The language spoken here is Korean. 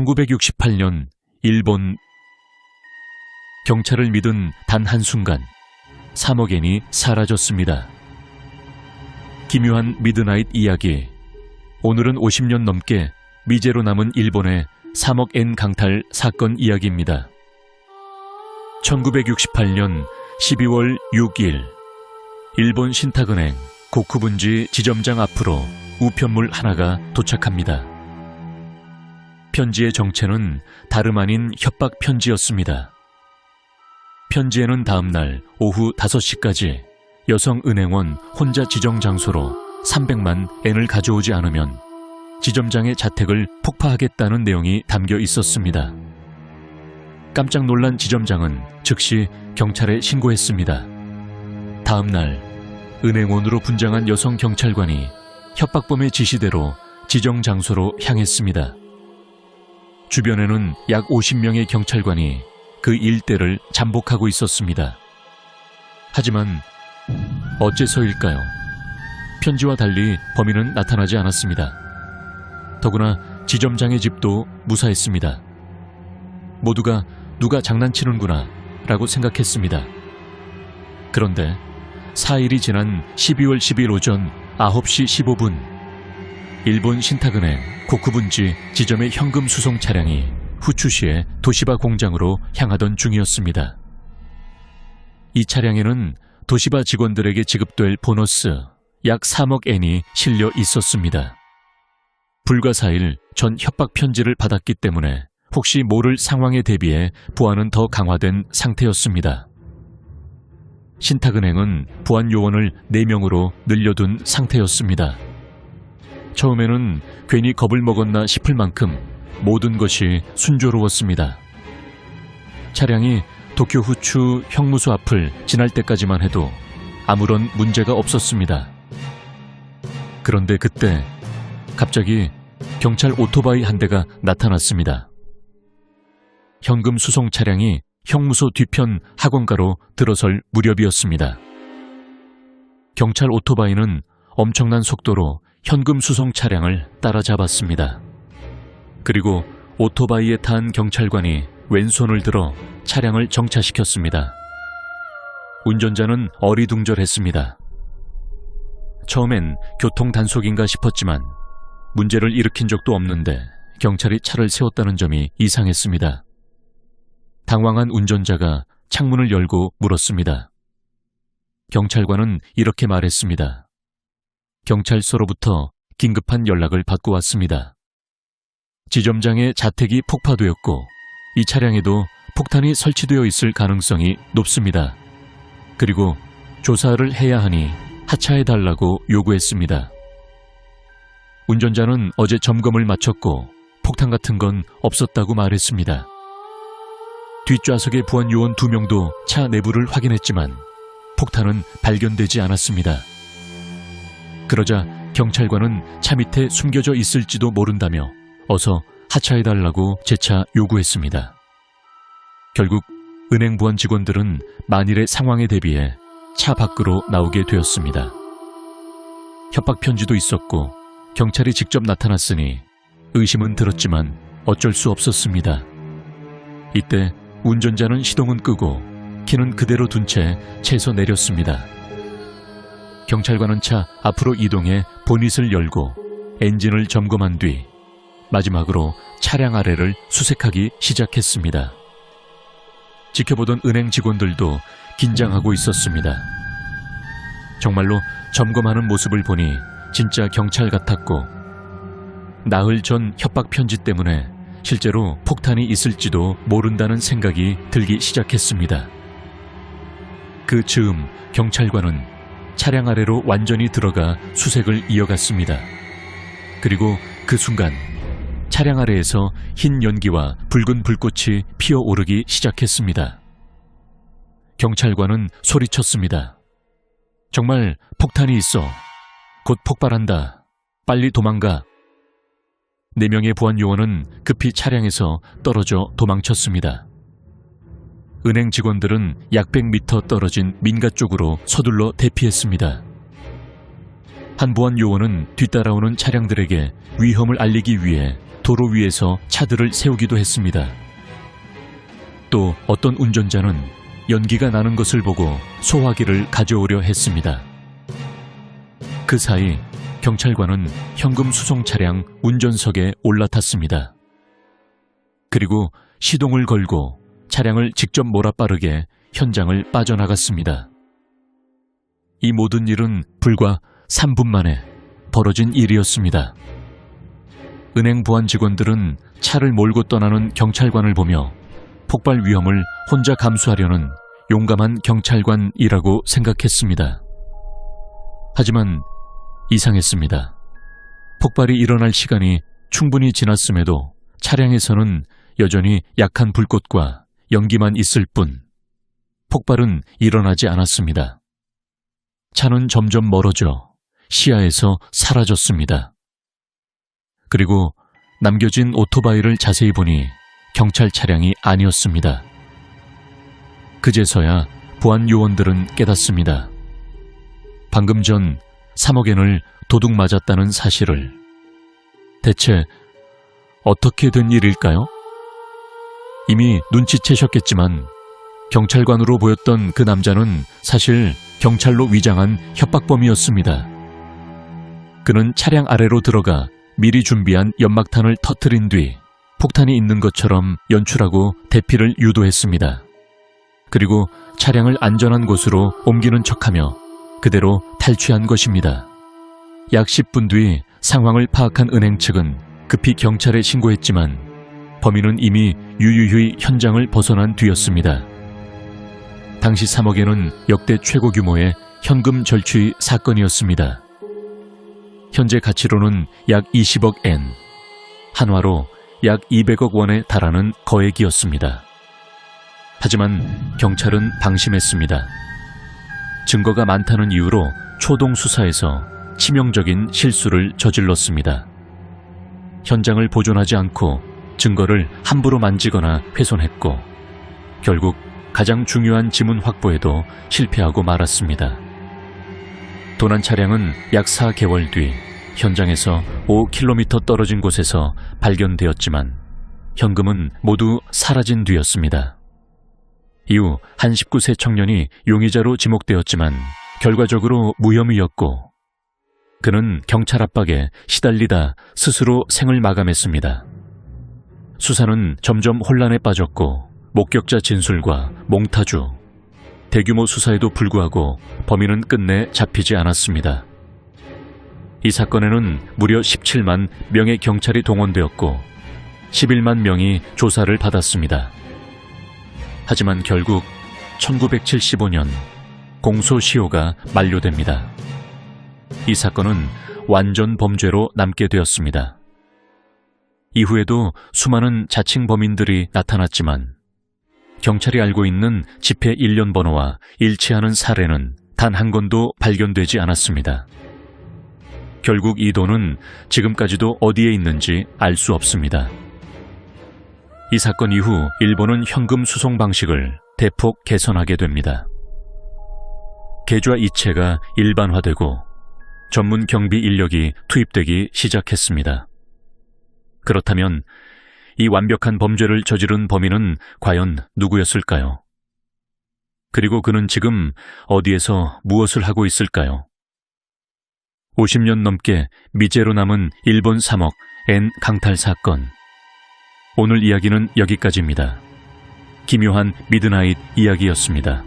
1968년 일본. 경찰을 믿은 단 한순간 3억 엔이 사라졌습니다. 기묘한 미드나잇 이야기. 오늘은 50년 넘게 미제로 남은 일본의 3억 엔 강탈 사건 이야기입니다. 1968년 12월 6일 일본 신탁은행 고쿠분지 지점장 앞으로 우편물 하나가 도착합니다. 편지의 정체는 다름 아닌 협박 편지였습니다. 편지에는 다음날 오후 5시까지 여성은행원 혼자 지정 장소로 300만 엔을 가져오지 않으면 지점장의 자택을 폭파하겠다는 내용이 담겨 있었습니다. 깜짝 놀란 지점장은 즉시 경찰에 신고했습니다. 다음날 은행원으로 분장한 여성 경찰관이 협박범의 지시대로 지정 장소로 향했습니다. 주변에는 약 50명의 경찰관이 그 일대를 잠복하고 있었습니다. 하지만 어째서일까요? 편지와 달리 범인은 나타나지 않았습니다. 더구나 지점장의 집도 무사했습니다. 모두가 누가 장난치는구나 라고 생각했습니다. 그런데 4일이 지난 12월 10일 오전 9시 15분 일본 신탁은행 고쿠분지 지점의 현금 수송 차량이 후추시의 도시바 공장으로 향하던 중이었습니다. 이 차량에는 도시바 직원들에게 지급될 보너스 약 3억 엔이 실려 있었습니다. 불과 4일 전 협박 편지를 받았기 때문에 혹시 모를 상황에 대비해 보안은 더 강화된 상태였습니다. 신탁은행은 보안 요원을 4명으로 늘려둔 상태였습니다. 처음에는 괜히 겁을 먹었나 싶을 만큼 모든 것이 순조로웠습니다. 차량이 도쿄 후추 형무소 앞을 지날 때까지만 해도 아무런 문제가 없었습니다. 그런데 그때 갑자기 경찰 오토바이 한 대가 나타났습니다. 현금 수송 차량이 형무소 뒤편 학원가로 들어설 무렵이었습니다. 경찰 오토바이는 엄청난 속도로 현금 수송 차량을 따라잡았습니다. 그리고 오토바이에 탄 경찰관이 왼손을 들어 차량을 정차시켰습니다. 운전자는 어리둥절했습니다. 처음엔 교통 단속인가 싶었지만 문제를 일으킨 적도 없는데 경찰이 차를 세웠다는 점이 이상했습니다. 당황한 운전자가 창문을 열고 물었습니다. 경찰관은 이렇게 말했습니다. 경찰서로부터 긴급한 연락을 받고 왔습니다. 지점장의 자택이 폭파되었고 이 차량에도 폭탄이 설치되어 있을 가능성이 높습니다. 그리고 조사를 해야 하니 하차해달라고 요구했습니다. 운전자는 어제 점검을 마쳤고 폭탄 같은 건 없었다고 말했습니다. 뒷좌석의 보안 요원 2명도 차 내부를 확인했지만 폭탄은 발견되지 않았습니다. 그러자 경찰관은 차 밑에 숨겨져 있을지도 모른다며 어서 하차해달라고 재차 요구했습니다. 결국 은행 보안 직원들은 만일의 상황에 대비해 차 밖으로 나오게 되었습니다. 협박 편지도 있었고 경찰이 직접 나타났으니 의심은 들었지만 어쩔 수 없었습니다. 이때 운전자는 시동은 끄고 키는 그대로 둔 채 차에서 내렸습니다. 경찰관은 차 앞으로 이동해 보닛을 열고 엔진을 점검한 뒤 마지막으로 차량 아래를 수색하기 시작했습니다. 지켜보던 은행 직원들도 긴장하고 있었습니다. 정말로 점검하는 모습을 보니 진짜 경찰 같았고 나흘 전 협박 편지 때문에 실제로 폭탄이 있을지도 모른다는 생각이 들기 시작했습니다. 그 즈음 경찰관은 차량 아래로 완전히 들어가 수색을 이어갔습니다. 그리고 그 순간 차량 아래에서 흰 연기와 붉은 불꽃이 피어오르기 시작했습니다. 경찰관은 소리쳤습니다. 정말 폭탄이 있어. 곧 폭발한다. 빨리 도망가. 4명의 보안 요원은 급히 차량에서 떨어져 도망쳤습니다. 은행 직원들은 약 100m 떨어진 민가 쪽으로 서둘러 대피했습니다. 한 보안 요원은 뒤따라오는 차량들에게 위험을 알리기 위해 도로 위에서 차들을 세우기도 했습니다. 또 어떤 운전자는 연기가 나는 것을 보고 소화기를 가져오려 했습니다. 그 사이 경찰관은 현금 수송 차량 운전석에 올라탔습니다. 그리고 시동을 걸고 차량을 직접 몰아빠르게 현장을 빠져나갔습니다. 이 모든 일은 불과 3분 만에 벌어진 일이었습니다. 은행 보안 직원들은 차를 몰고 떠나는 경찰관을 보며 폭발 위험을 혼자 감수하려는 용감한 경찰관이라고 생각했습니다. 하지만 이상했습니다. 폭발이 일어날 시간이 충분히 지났음에도 차량에서는 여전히 약한 불꽃과 연기만 있을 뿐 폭발은 일어나지 않았습니다. 차는 점점 멀어져 시야에서 사라졌습니다. 그리고 남겨진 오토바이를 자세히 보니 경찰 차량이 아니었습니다. 그제서야 보안 요원들은 깨닫습니다. 방금 전 3억엔을 도둑 맞았다는 사실을. 대체 어떻게 된 일일까요? 이미 눈치채셨겠지만 경찰관으로 보였던 그 남자는 사실 경찰로 위장한 협박범이었습니다. 그는 차량 아래로 들어가 미리 준비한 연막탄을 터뜨린 뒤 폭탄이 있는 것처럼 연출하고 대피를 유도했습니다. 그리고 차량을 안전한 곳으로 옮기는 척하며 그대로 탈취한 것입니다. 약 10분 뒤 상황을 파악한 은행 측은 급히 경찰에 신고했지만 범인은 이미 유유히 현장을 벗어난 뒤였습니다. 당시 3억엔은 역대 최고 규모의 현금 절취 사건이었습니다. 현재 가치로는 약 20억 엔, 한화로 약 200억 원에 달하는 거액이었습니다. 하지만 경찰은 방심했습니다. 증거가 많다는 이유로 초동 수사에서 치명적인 실수를 저질렀습니다. 현장을 보존하지 않고 증거를 함부로 만지거나 훼손했고 결국 가장 중요한 지문 확보에도 실패하고 말았습니다. 도난 차량은 약 4개월 뒤 현장에서 5km 떨어진 곳에서 발견되었지만 현금은 모두 사라진 뒤였습니다. 이후 한 19세 청년이 용의자로 지목되었지만 결과적으로 무혐의였고 그는 경찰 압박에 시달리다 스스로 생을 마감했습니다. 수사는 점점 혼란에 빠졌고 목격자 진술과 몽타주, 대규모 수사에도 불구하고 범인은 끝내 잡히지 않았습니다. 이 사건에는 무려 17만 명의 경찰이 동원되었고 11만 명이 조사를 받았습니다. 하지만 결국 1975년 공소시효가 만료됩니다. 이 사건은 완전 범죄로 남게 되었습니다. 이후에도 수많은 자칭 범인들이 나타났지만 경찰이 알고 있는 집회 일련 번호와 일치하는 사례는 단 한 건도 발견되지 않았습니다. 결국 이 돈은 지금까지도 어디에 있는지 알 수 없습니다. 이 사건 이후 일본은 현금 수송 방식을 대폭 개선하게 됩니다. 계좌 이체가 일반화되고 전문 경비 인력이 투입되기 시작했습니다. 그렇다면 이 완벽한 범죄를 저지른 범인은 과연 누구였을까요? 그리고 그는 지금 어디에서 무엇을 하고 있을까요? 50년 넘게 미제로 남은 일본 3억 엔 강탈 사건. 오늘 이야기는 여기까지입니다. 기묘한 미드나잇 이야기였습니다.